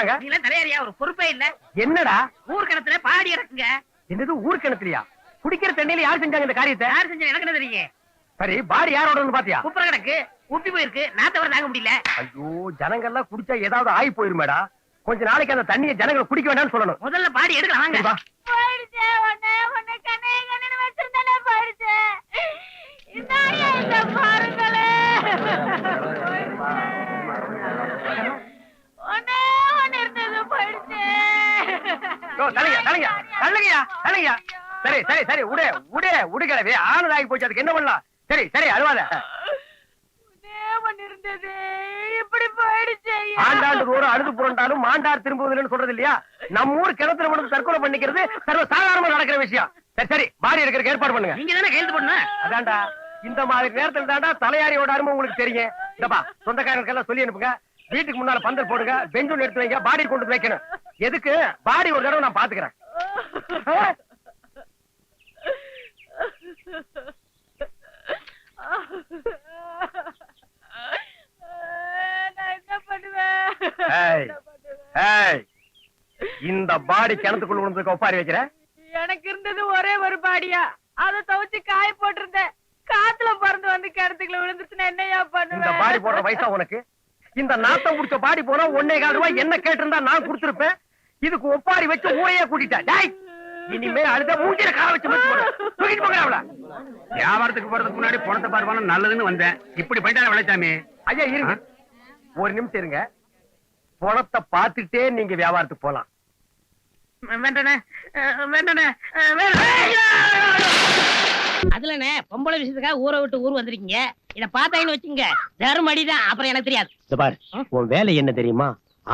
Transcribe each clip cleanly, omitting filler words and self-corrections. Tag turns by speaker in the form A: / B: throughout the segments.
A: சொல்றாங்க.
B: நீங்க தலையாரியா ஒரு பொறுப்பே இல்ல.
A: என்னடா
B: ஊர் கிணத்துல பாடி இறக்குங்க.
A: என்னது ஊர் கிணத்துலயா? குடிக்கிற தண்ணியில யார் செஞ்சாங்க இந்த காரியத்தை?
B: யார் செஞ்சா எனக்கு என்ன தெரியும்?
A: சரி பாடி யாரோட பாத்தியா?
B: குப்புற கிடக்கு, உப்பி போயிருக்கு, நாத்தவர தாங்க முடியல.
A: ஐயோ ஜனங்கள்லாம் குடிச்சா ஏதாவது ஆகி போயிருமேடா. கொஞ்ச நாளைக்கு அந்த தண்ணியை ஜனங்களை குடிக்க வேண்டாம்னு சொல்லணும்.
B: முதல்ல பாடி எடுக்கலாம் வாங்க.
C: போயிடுச்சே ஒண்ணே கண்ணே கண்ணு வச்சிருந்தானே போயிடுச்சே. இந்த பாருங்களே ஒண்ணே இருந்தது போயிடுச்சே.
A: சரி சரி சரி உடுகளவே ஆனதாகி போச்சு. அதுக்கு என்ன பண்ணலாம்? சரி சரி அழுவாத.
C: இருந்தது இப்படி போயிடுச்சு.
A: ஆண்டாண்டு தோறும் அழுது புரண்டாலும் மாண்டார் திரும்புவதில்லைன்னு சொல்றது இல்லையா? நம்ம ஊர் கிணத்துல மட்டும் தற்கொலை பண்ணிக்கிறது சர்வ சாதாரணமா நடக்கிற விஷயம். சரி சரி பாடி எடுக்கிறதுக்கு ஏற்பாடு பண்ணுங்க.
B: நீங்க தானே கையெழுத்து போடணும்.
A: அதான்டா இந்த மாதிரி நேரத்துல தாண்டா தலையாரியோட அருமை உங்களுக்கு தெரியும். இந்தப்பா சொந்தக்காரங்களுக்கு எல்லாம் சொல்லி அனுப்புங்க. வீட்டுக்கு முன்னால பந்தல் போடுங்க, பெஞ்ச் ஒன்று எடுத்து வைங்க, பாடி கொண்டு வைக்கணும். எதுக்கு? பாடி ஒரு தடவை நான் பாத்துக்கிறேன். இந்த பாடி கிணத்துக்குள்ள விழுந்ததுக்கு ஒப்பாரி வைக்கிற?
C: எனக்கு இருந்தது ஒரே ஒரு பாடியா, அதை துவைச்சு காய போட்டிருந்தேன். காத்துல பறந்து வந்து கிணத்துக்குள்ள விழுந்துச்சுன்னா என்னையா பண்ணுவேன்?
A: இந்த பாடி போடுற வயசா உனக்கு? இந்த நாத்தம் குடிச்ச பாடி போனா 1.25 ரூபாய் என்ன கேட்டிருந்தா நான் கொடுத்திருப்பேன். இதுக்கு ஒப்பாரி வச்சு ஊரையே கூட்டிட்டா. இனிமே அடுத்த மூஞ்சில கால வச்சு தூக்கிட்டு போங்க. அவள வியாபாரத்துக்கு போறதுக்கு முன்னாடி பணத்தை பார்ப்பான நல்லதுன்னு வந்தேன். இப்படி பண்ணிட்டா விளைச்சாமி. ஐயா இருங்க, ஒரு நிமிஷம் இருங்க. பணத்தை பார்த்துட்டே நீங்க வியாபாரத்துக்கு போலாம்.
B: அதுலனே பொம்பளை விஷயத்துக்காக ஊரை விட்டு ஊர் வந்திருக்கீங்க. இத பாத்தாயின்னு வச்சுங்க தர்மடிதான். அப்புறம் எனக்கு தெரியாது.
A: இந்த பாரு உன் வேலை என்ன தெரியுமா?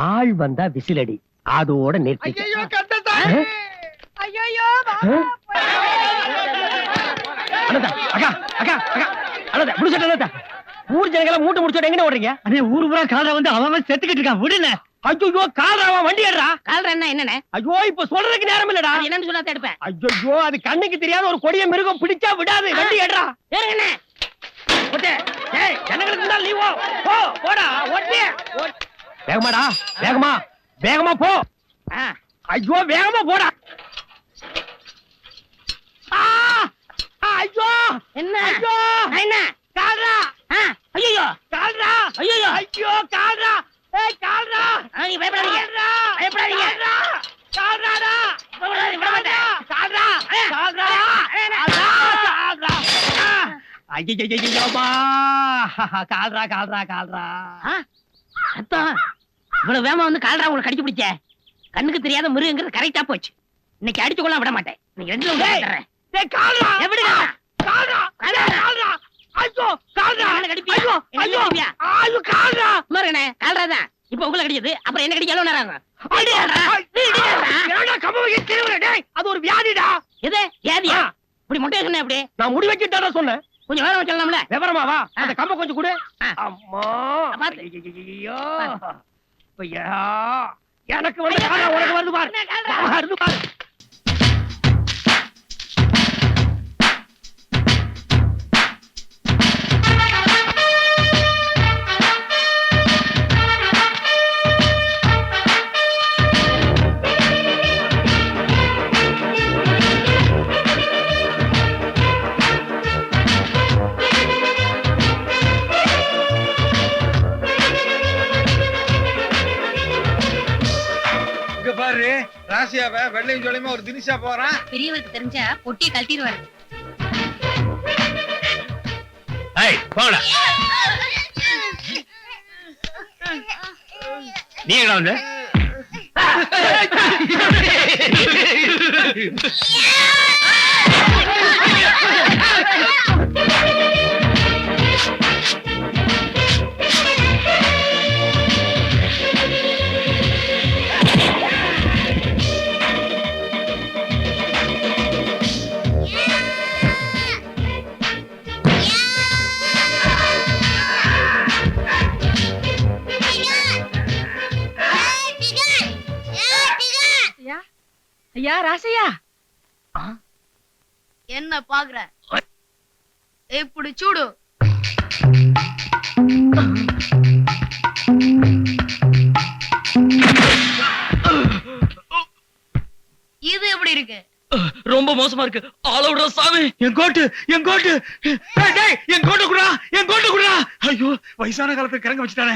A: ஆள் வந்தா விசிலடி, அதோட நிறுத்தி. ஊர் ஜனங்களை மூட்டை முடிச்சோட எங்க ஓடுறீங்க? ஊர் பூரா காலரா வந்து அவன் செத்துக்கிட்டு இருக்கான். விடுன. ஐயோ காலராவா வண்டி ஏறா.
B: காலரா என்ன என்னன்னு?
A: ஐயோ இப்ப சொல்றதுக்கு நேரம் இல்லடா.
B: என்னன்னு சொல்லாத எடுப்பேன்.
A: ஐயோ அது கண்ணுக்கு தெரியாத ஒரு கொடிய மிருகம் பிடிச்சா விடாது. வண்டி ஏறா.
B: ஏறுங்கண்ணே.
A: ஏய் ஜனங்களுக்கு முன்னால நீ போ போடா. ஓட்டு வேகமாடா, வேகமா வேகமா போ. ஐயோ வேகமா போடா. ஐயோ
B: என்ன
A: ஐயோ
B: என்ன
A: கால்ரா.
B: ஐயோ
A: கால்ரா.
B: ஐயோ
A: ஐயோ கால்ரா. ஏய் கால்ரா.
B: நீங்க பயப்படாதீங்க, பயப்படாதீங்க.
A: கால்ராடா.
B: விட மாட்டேன்.
A: கால்ரா கால்ரா கால்ரா. ஐயோ கால்ரா கால்ரா கால்ரா.
B: அத்தான் இவ்வளவு வேமா வந்து கால்ரா உங்களை கடிச்சு பிடிச்ச. கண்ணுக்கு தெரியாத மிருகங்கிறது கரெக்டா போச்சு. இன்னைக்கு அடிச்சு கொள்ள விட மாட்டேன். நீங்க ரெண்டு
A: கால்ரா எப்படி கால்ரா கால்ரா. ஐயோ கால்ரா
B: கடிப்பியா?
A: ஐயோ ஐயோ ஐயோ கால்ரா.
B: மருகனே கால்ரா தான் இப்ப உங்களை கடிச்சது. அப்புறம் என்ன கடிக்க எவ்வளவு நேரம்?
A: அது ஒரு வியாதிடா.
B: எது வியாதியா? இப்படி மொட்டையா சொன்ன எப்படி?
A: நான் முடி வச்சுட்டா சொன்னேன்.
B: கொஞ்சம் வேற சொல்லலாம்ல.
A: விவரமா வா. அந்த கம்ப கொஞ்சம் கொடு. அம்மா
B: ஐயோ
A: எனக்கு வந்து உனக்கு வருது பாரு. வருது பாரு.
D: ராசியாவ வெள்ளையும் ஜோலியுமா ஒரு தினிஷா போறான்.
C: பெரியவருக்கு தெரிஞ்சா பொட்டியை கழட்டிடுவாரு.
A: போடா. நீ எங்க வந்து?
C: ஐயா ராசையா
E: என்ன பாக்குற? இப்படி சூடு. இருக்கு?
F: ரொம்ப மோசமா இருக்கு. ஆளோட சாமி. என் கோட்டு. டேய், என் கோட்டு குடுறா. ஐயோ, வயசான காலத்துல கிறங்க வச்சுட்டானே.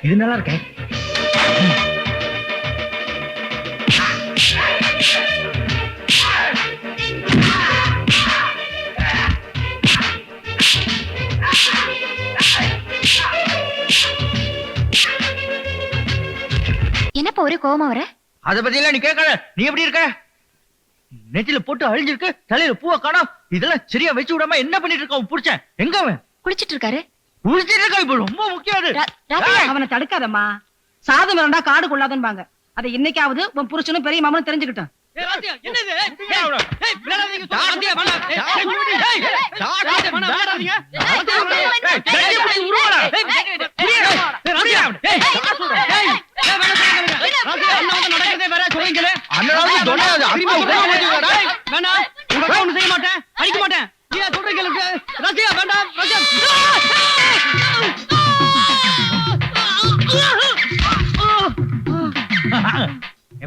F: இது நல்லா இருக்கே.
G: என்னப்பா ஒரே கோவமா வர?
F: அத பத்தி எல்லாம் நீ கேட்கல. நீ எப்படி இருக்க? நெத்தில போட்டு அழிஞ்சிருக்கு, தலையில பூவை காணோம். இதெல்லாம் சரியா வச்சு விடாம என்ன பண்ணிட்டு இருக்க? அவன் புடிச்சேன் எங்க? அவன்
G: குளிச்சிட்டு இருக்காரு.
F: குளிச்சிட்டு இருக்கா. இப்ப ரொம்ப முக்கியம் அது.
C: அவனை தடுக்காதம்மா. சாதம் வேண்டா காடு கொள்ளாதன்பாங்க. அதை இன்னைக்காவது உன் புருஷனும் பெரிய மாமனும் தெரிஞ்சுக்கிட்டான். அடிக்க மாட்டேன்.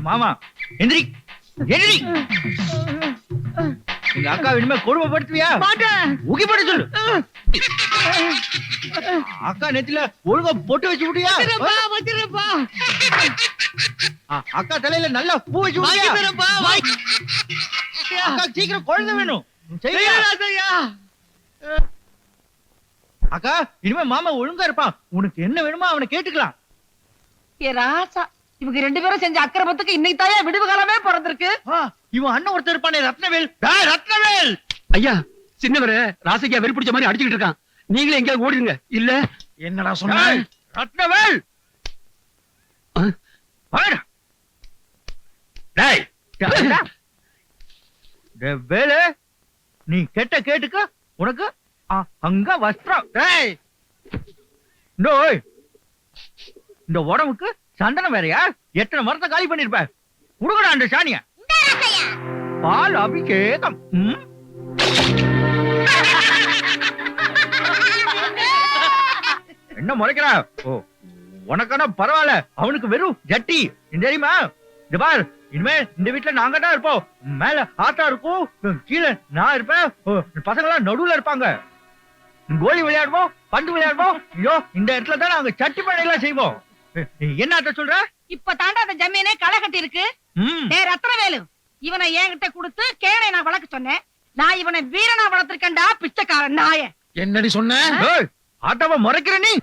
F: மாமா எந்திரி. எங்க அக்கா இனிமே கொடுமைப்படுத்துவியா? ஊக்கி போட்டு சொல்லு. அக்கா நெத்தில ஒழுங்கா பொட்டு வச்சு விட்டியா? அக்கா தலையில நல்லா பூ வச்சு விட்டியா? அக்கா சீக்கிரம் குழந்தை வேணும். அக்கா இனிமே மாமா ஒழுங்கா இருப்பான். உனக்கு என்ன வேணுமோ அவனை கேட்டுக்கலாம்.
C: ஏ ராசா, இவங்க 2 பேரும் செஞ்ச அக்கிரமத்துக்கு இன்னைக்கு தாயா விடுவு காலமே பிறந்திருக்கு.
F: இவன் அண்ணன் ஒருத்தர் இருப்பானே, ரத்னவேல். ரத்னவேல்
A: ஐயா, சின்னவர ராசிக்கா வெறி பிடிச்ச மாதிரி அடிச்சுக்கிட்டு இருக்கான். நீங்களே எங்கேயாவது ஓடிடுங்க. இல்ல
F: என்னடா சொன்ன? ரத்னவேல் வேலு, நீ கெட்ட கேட்டுக்க. உனக்கு அங்க வஸ்திரம். இந்த உடம்புக்கு சந்தனம் வேறையா? எத்தனை மரத்தை காலி பண்ணிருப்ப? குடுக்கடா அந்த சாணிய. பால் அபிஷேகம். என்ன முறைக்கிறா? ஓ, உனக்கான பரவாயில்ல. அவனுக்கு வெறும் ஜட்டி தெரியுமா? இந்த பார், இனிமே இந்த வீட்டுல நாங்க தான் இருப்போம். மேல ஆத்தா இருக்கும், கீழே நான் இருப்பேன். பசங்க எல்லாம் நடுவுல இருப்பாங்க. கோலி விளையாடுவோம், பந்து விளையாடுவோம். ஐயோ, இந்த இடத்துல தான் நாங்க சட்டி பண்ணை எல்லாம் செய்வோம். என்ன ஆட்ட சொல்ற?
C: இப்ப தாண்டா அந்த ஜமீனே களை கட்டி இருக்கு. ரத்னவேலு, இவனை என்கிட்ட கொடுத்து கேனை நான் வளர்க்க சொன்னேன். நான் இவனை வீரனா வளர்த்திருக்கேன்டா, பிச்சைக்காரன் நாய.
D: என்னடி சொன்ன?
F: ஆட்டாவ முறைக்கிற நீ?